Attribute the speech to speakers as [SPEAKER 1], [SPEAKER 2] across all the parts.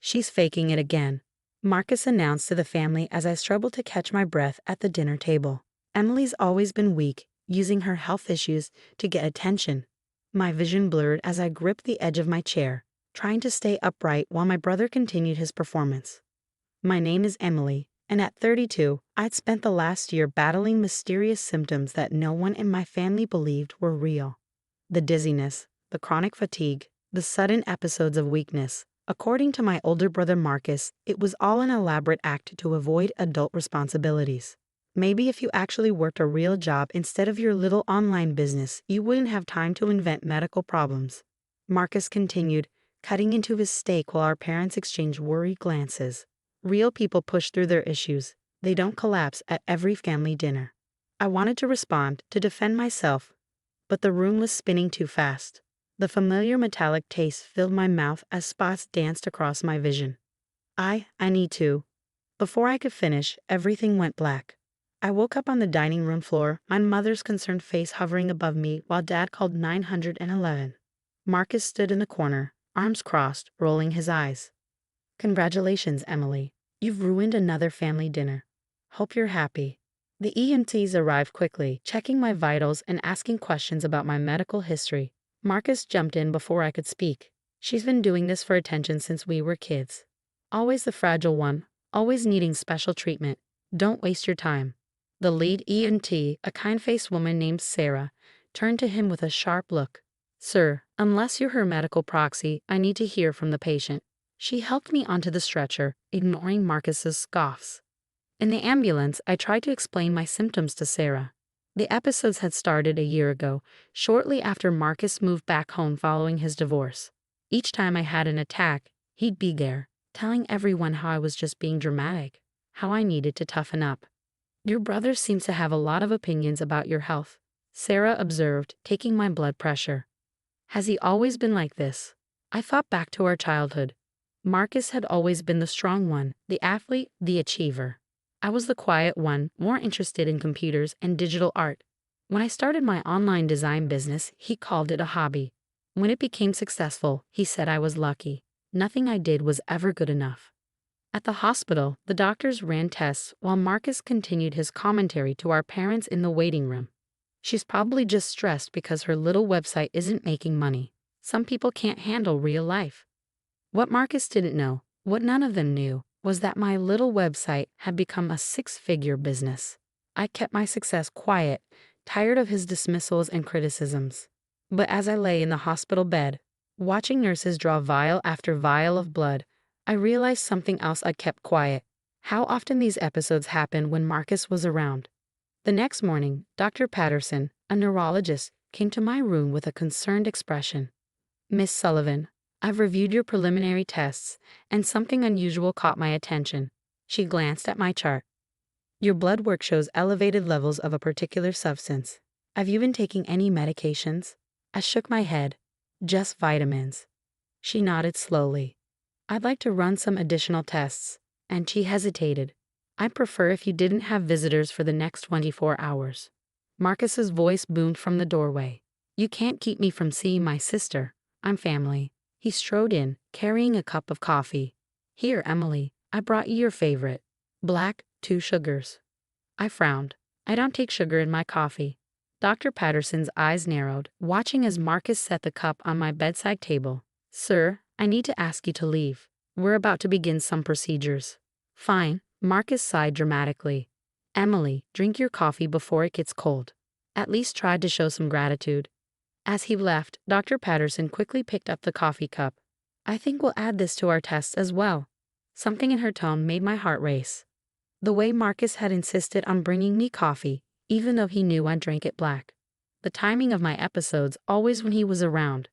[SPEAKER 1] She's faking it again," Marcus announced to the family as I struggled to catch my breath at the dinner table. Emily's always been weak, using her health issues to get attention. My vision blurred as I gripped the edge of my chair, trying to stay upright while my brother continued his performance. "My name is Emily, and at 32, I'd spent the last year battling mysterious symptoms that no one in my family believed were real. The dizziness, the chronic fatigue, the sudden episodes of weakness. According to my older brother Marcus, it was all an elaborate act to avoid adult responsibilities. Maybe if you actually worked a real job instead of your little online business, you wouldn't have time to invent medical problems." Marcus continued, cutting into his steak while our parents exchanged worried glances. "Real people push through their issues. They don't collapse at every family dinner." I wanted to respond, to defend myself, but the room was spinning too fast. The familiar metallic taste filled my mouth as spots danced across my vision. I need to. Before I could finish, everything went black. I woke up on the dining room floor, my mother's concerned face hovering above me while Dad called 911. Marcus stood in the corner, arms crossed, rolling his eyes. "Congratulations, Emily. You've ruined another family dinner. Hope you're happy." The EMTs arrived quickly, checking my vitals and asking questions about my medical history. Marcus jumped in before I could speak. "She's been doing this for attention since we were kids. Always the fragile one, always needing special treatment. Don't waste your time." The lead EMT, a kind-faced woman named Sarah, turned to him with a sharp look. "Sir, unless you're her medical proxy, I need to hear from the patient." She helped me onto the stretcher, ignoring Marcus's scoffs. In the ambulance, I tried to explain my symptoms to Sarah. The episodes had started a year ago, shortly after Marcus moved back home following his divorce. Each time I had an attack, he'd be there, telling everyone how I was just being dramatic, how I needed to toughen up. "Your brother seems to have a lot of opinions about your health," Sarah observed, taking my blood pressure. "Has he always been like this?" I thought back to our childhood. Marcus had always been the strong one, the athlete, the achiever. I was the quiet one, more interested in computers and digital art. When I started my online design business, he called it a hobby. When it became successful, he said I was lucky. Nothing I did was ever good enough. At the hospital, the doctors ran tests while Marcus continued his commentary to our parents in the waiting room. "She's probably just stressed because her little website isn't making money. Some people can't handle real life." What Marcus didn't know, what none of them knew, was that my little website had become a six-figure business. I kept my success quiet, tired of his dismissals and criticisms. But as I lay in the hospital bed, watching nurses draw vial after vial of blood, I realized something else I'd kept quiet: how often these episodes happened when Marcus was around. The next morning, Dr. Patterson, a neurologist, came to my room with a concerned expression. "Miss Sullivan, I've reviewed your preliminary tests, and something unusual caught my attention." She glanced at my chart. "Your blood work shows elevated levels of a particular substance. Have you been taking any medications?" I shook my head. "Just vitamins." She nodded slowly. "I'd like to run some additional tests," and she hesitated. "I'd prefer if you didn't have visitors for the next 24 hours. Marcus's voice boomed from the doorway. "You can't keep me from seeing my sister. I'm family." He strode in, carrying a cup of coffee. "Here, Emily, I brought you your favorite. Black, 2 sugars." I frowned. "I don't take sugar in my coffee." Dr. Patterson's eyes narrowed, watching as Marcus set the cup on my bedside table. "Sir, I need to ask you to leave. We're about to begin some procedures." "Fine," Marcus sighed dramatically. "Emily, drink your coffee before it gets cold. At least try to show some gratitude." As he left, Dr. Patterson quickly picked up the coffee cup. "I think we'll add this to our tests as well." Something in her tone made my heart race. The way Marcus had insisted on bringing me coffee, even though he knew I drank it black. The timing of my episodes, always when he was around.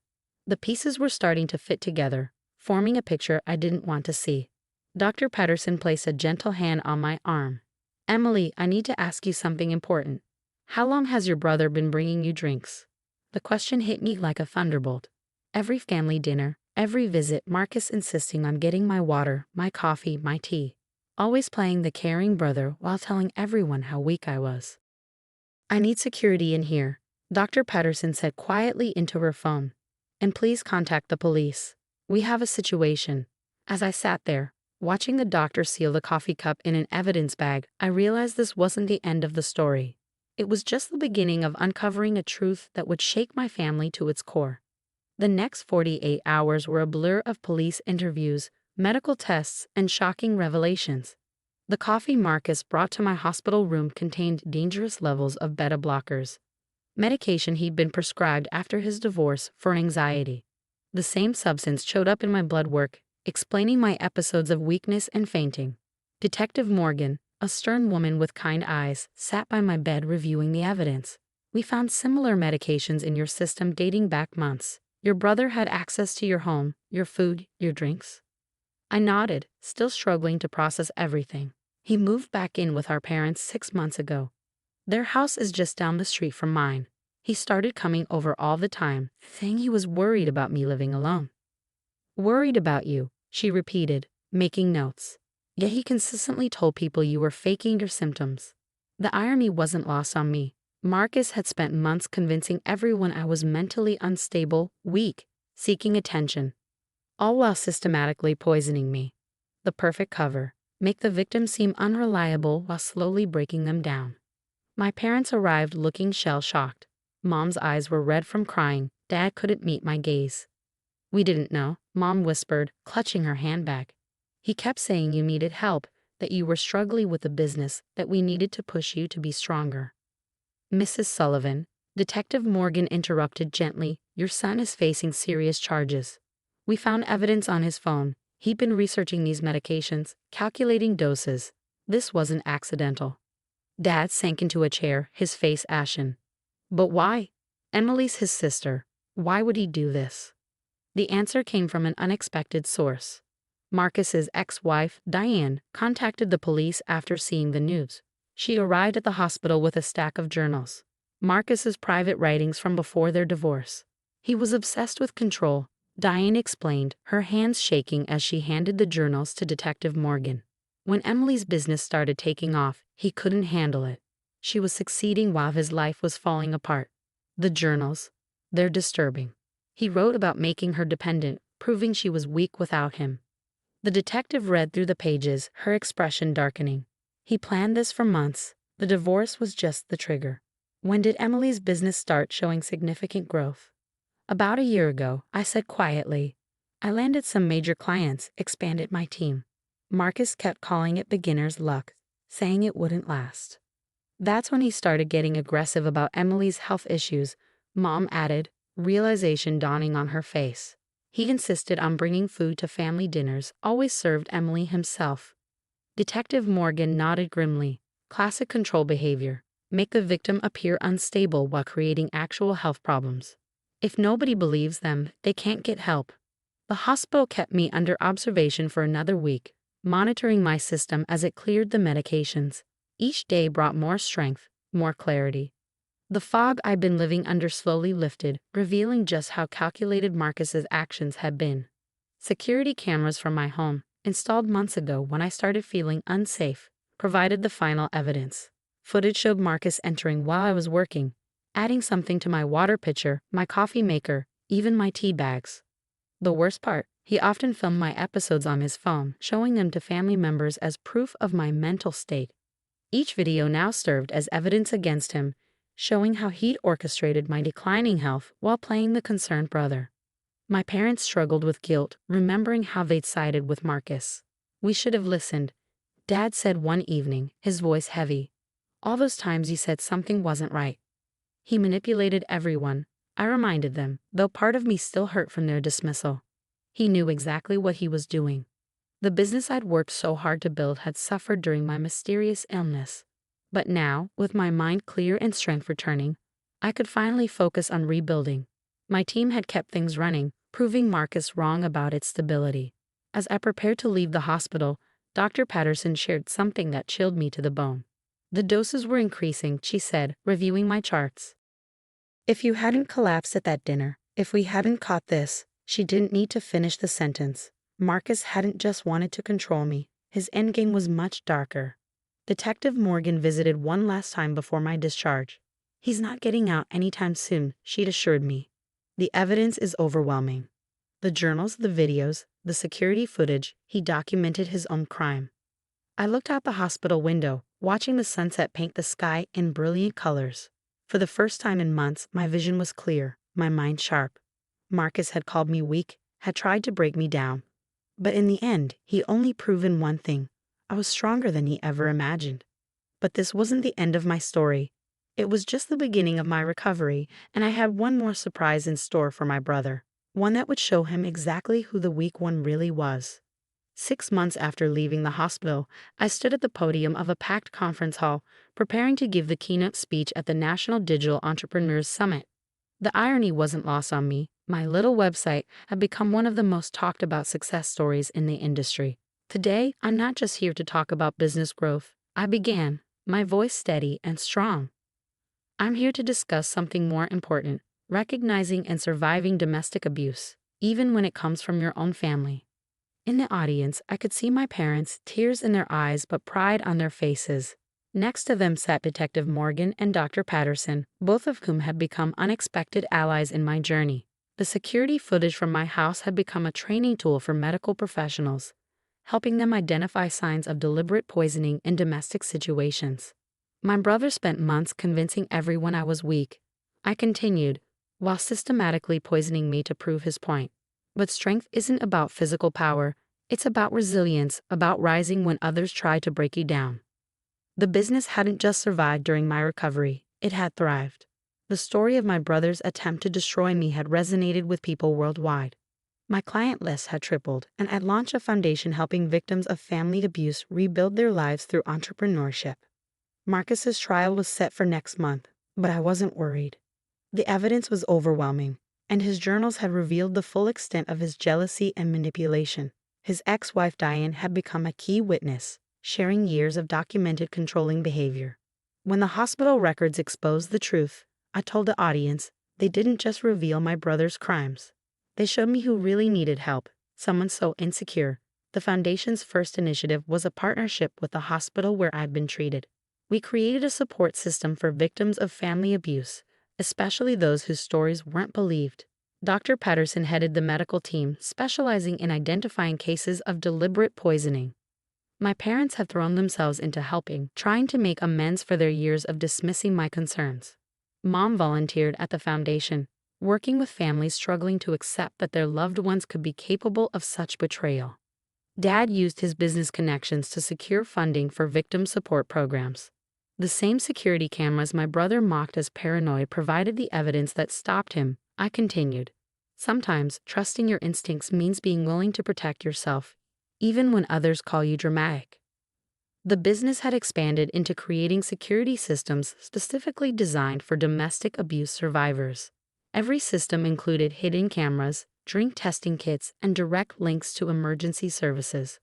[SPEAKER 1] The pieces were starting to fit together, forming a picture I didn't want to see. Dr. Patterson placed a gentle hand on my arm. "Emily, I need to ask you something important. How long has your brother been bringing you drinks?" The question hit me like a thunderbolt. Every family dinner, every visit, Marcus insisting on getting my water, my coffee, my tea. Always playing the caring brother while telling everyone how weak I was. "I need security in here," Dr. Patterson said quietly into her phone. "And please contact the police. We have a situation." As I sat there, watching the doctor seal the coffee cup in an evidence bag, I realized this wasn't the end of the story. It was just the beginning of uncovering a truth that would shake my family to its core. The next 48 hours were a blur of police interviews, medical tests, and shocking revelations. The coffee Marcus brought to my hospital room contained dangerous levels of beta blockers, medication he'd been prescribed after his divorce for anxiety. The same substance showed up in my blood work, explaining my episodes of weakness and fainting. Detective Morgan, a stern woman with kind eyes, sat by my bed reviewing the evidence. "We found similar medications in your system dating back months. Your brother had access to your home, your food, your drinks." I nodded, still struggling to process everything. "He moved back in with our parents 6 months ago. Their house is just down the street from mine. He started coming over all the time, saying he was worried about me living alone." "Worried about you," she repeated, making notes. "Yet he consistently told people you were faking your symptoms." The irony wasn't lost on me. Marcus had spent months convincing everyone I was mentally unstable, weak, seeking attention, all while systematically poisoning me. The perfect cover: make the victim seem unreliable while slowly breaking them down. My parents arrived looking shell-shocked. Mom's eyes were red from crying. Dad couldn't meet my gaze. "We didn't know," Mom whispered, clutching her handbag. "He kept saying you needed help, that you were struggling with the business, that we needed to push you to be stronger." "Mrs. Sullivan," Detective Morgan interrupted gently, "your son is facing serious charges. We found evidence on his phone. He'd been researching these medications, calculating doses. This wasn't accidental." Dad sank into a chair, his face ashen. "But why? Emily's his sister. Why would he do this?" The answer came from an unexpected source. Marcus's ex-wife, Diane, contacted the police after seeing the news. She arrived at the hospital with a stack of journals, Marcus's private writings from before their divorce. "He was obsessed with control," Diane explained, her hands shaking as she handed the journals to Detective Morgan. "When Emily's business started taking off, he couldn't handle it. She was succeeding while his life was falling apart. The journals, they're disturbing. He wrote about making her dependent, proving she was weak without him." The detective read through the pages, her expression darkening. "He planned this for months. The divorce was just the trigger." "When did Emily's business start showing significant growth?" "About a year ago," I said quietly. "I landed some major clients, expanded my team. Marcus kept calling it beginner's luck, saying it wouldn't last. That's when he started getting aggressive about Emily's health issues," Mom added, realization dawning on her face. "He insisted on bringing food to family dinners, always served Emily himself." Detective Morgan nodded grimly. "Classic control behavior. Make the victim appear unstable while creating actual health problems. If nobody believes them, they can't get help." The hospital kept me under observation for another week, monitoring my system as it cleared the medications. Each day brought more strength, more clarity. The fog I'd been living under slowly lifted, revealing just how calculated Marcus's actions had been. Security cameras from my home, installed months ago when I started feeling unsafe, provided the final evidence. Footage showed Marcus entering while I was working, adding something to my water pitcher, my coffee maker, even my tea bags. The worst part, he often filmed my episodes on his phone, showing them to family members as proof of my mental state. Each video now served as evidence against him, showing how he'd orchestrated my declining health while playing the concerned brother. My parents struggled with guilt, remembering how they'd sided with Marcus. "We should have listened," Dad said one evening, his voice heavy. "All those times you said something wasn't right." "He manipulated everyone," I reminded them, though part of me still hurt from their dismissal. "He knew exactly what he was doing." The business I'd worked so hard to build had suffered during my mysterious illness. But now, with my mind clear and strength returning, I could finally focus on rebuilding. My team had kept things running, proving Marcus wrong about its stability. As I prepared to leave the hospital, Dr. Patterson shared something that chilled me to the bone. "The doses were increasing," she said, reviewing my charts. "If you hadn't collapsed at that dinner, if we hadn't caught this," she didn't need to finish the sentence. "Marcus hadn't just wanted to control me. His endgame was much darker." Detective Morgan visited one last time before my discharge. "He's not getting out anytime soon," she'd assured me. "The evidence is overwhelming. The journals, the videos, the security footage, he documented his own crime. I looked out the hospital window, watching the sunset paint the sky in brilliant colors. For the first time in months, my vision was clear, my mind sharp. Marcus had called me weak, had tried to break me down. But in the end, he only proven one thing. I was stronger than he ever imagined. But this wasn't the end of my story. It was just the beginning of my recovery, and I had one more surprise in store for my brother. One that would show him exactly who the weak one really was. 6 months after leaving the hospital, I stood at the podium of a packed conference hall, preparing to give the keynote speech at the National Digital Entrepreneurs Summit. The irony wasn't lost on me. My little website had become one of the most talked about success stories in the industry. Today, I'm not just here to talk about business growth. I began, my voice steady and strong. I'm here to discuss something more important, recognizing and surviving domestic abuse, even when it comes from your own family. In the audience, I could see my parents, tears in their eyes but pride on their faces. Next to them sat Detective Morgan and Dr. Patterson, both of whom had become unexpected allies in my journey. The security footage from my house had become a training tool for medical professionals, helping them identify signs of deliberate poisoning in domestic situations. My brother spent months convincing everyone I was weak. I continued, while systematically poisoning me to prove his point. But strength isn't about physical power, it's about resilience, about rising when others try to break you down. The business hadn't just survived during my recovery, it had thrived. The story of my brother's attempt to destroy me had resonated with people worldwide. My client list had tripled, and I'd launched a foundation helping victims of family abuse rebuild their lives through entrepreneurship. Marcus's trial was set for next month, but I wasn't worried. The evidence was overwhelming, and his journals had revealed the full extent of his jealousy and manipulation. His ex-wife Diane had become a key witness, sharing years of documented controlling behavior. When the hospital records exposed the truth, I told the audience, they didn't just reveal my brother's crimes. They showed me who really needed help, someone so insecure. The foundation's first initiative was a partnership with the hospital where I'd been treated. We created a support system for victims of family abuse, especially those whose stories weren't believed. Dr. Patterson headed the medical team, specializing in identifying cases of deliberate poisoning. My parents had thrown themselves into helping, trying to make amends for their years of dismissing my concerns. Mom volunteered at the foundation, working with families struggling to accept that their loved ones could be capable of such betrayal. Dad used his business connections to secure funding for victim support programs. The same security cameras my brother mocked as paranoid provided the evidence that stopped him. I continued. Sometimes, trusting your instincts means being willing to protect yourself, even when others call you dramatic. The business had expanded into creating security systems specifically designed for domestic abuse survivors. Every system included hidden cameras, drink testing kits, and direct links to emergency services.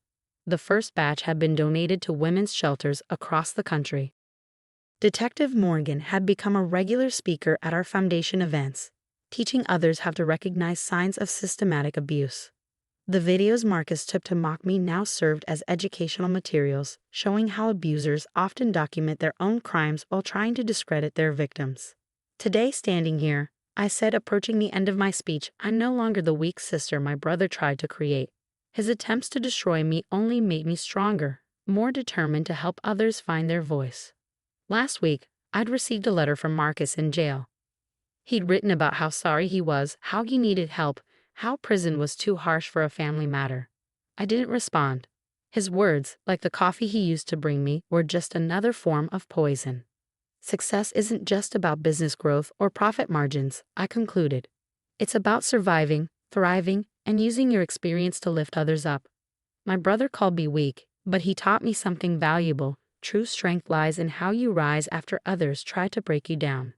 [SPEAKER 1] The first batch had been donated to women's shelters across the country. Detective Morgan had become a regular speaker at our foundation events, teaching others how to recognize signs of systematic abuse. The videos Marcus took to mock me now served as educational materials, showing how abusers often document their own crimes while trying to discredit their victims. Today, standing here, I said, approaching the end of my speech, I'm no longer the weak sister my brother tried to create. His attempts to destroy me only made me stronger, more determined to help others find their voice. Last week, I'd received a letter from Marcus in jail. He'd written about how sorry he was, how he needed help, how prison was too harsh for a family matter. I didn't respond. His words, like the coffee he used to bring me, were just another form of poison. Success isn't just about business growth or profit margins, I concluded. It's about surviving, thriving, and using your experience to lift others up. My brother called me weak, but he taught me something valuable. True strength lies in how you rise after others try to break you down.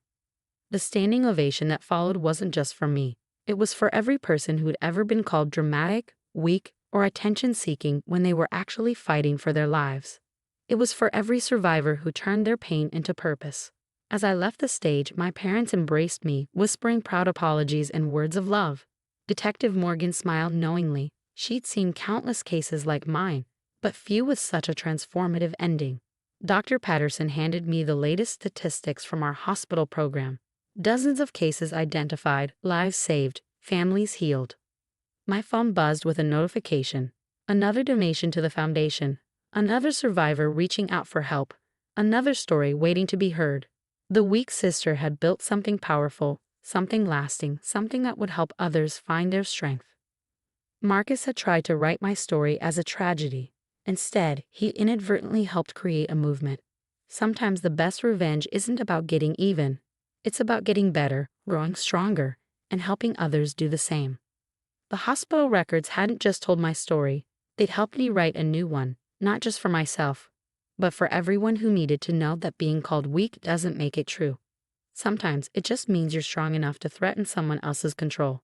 [SPEAKER 1] The standing ovation that followed wasn't just for me. It was for every person who'd ever been called dramatic, weak, or attention-seeking when they were actually fighting for their lives. It was for every survivor who turned their pain into purpose. As I left the stage, my parents embraced me, whispering proud apologies and words of love. Detective Morgan smiled knowingly. She'd seen countless cases like mine, but few with such a transformative ending. Dr. Patterson handed me the latest statistics from our hospital program. Dozens of cases identified, lives saved, families healed. My phone buzzed with a notification. Another donation to the foundation. Another survivor reaching out for help. Another story waiting to be heard. The weak sister had built something powerful, something lasting, something that would help others find their strength. Marcus had tried to write my story as a tragedy. Instead, he inadvertently helped create a movement. Sometimes the best revenge isn't about getting even. It's about getting better, growing stronger, and helping others do the same. The hospital records hadn't just told my story, they'd helped me write a new one, not just for myself, but for everyone who needed to know that being called weak doesn't make it true. Sometimes it just means you're strong enough to threaten someone else's control.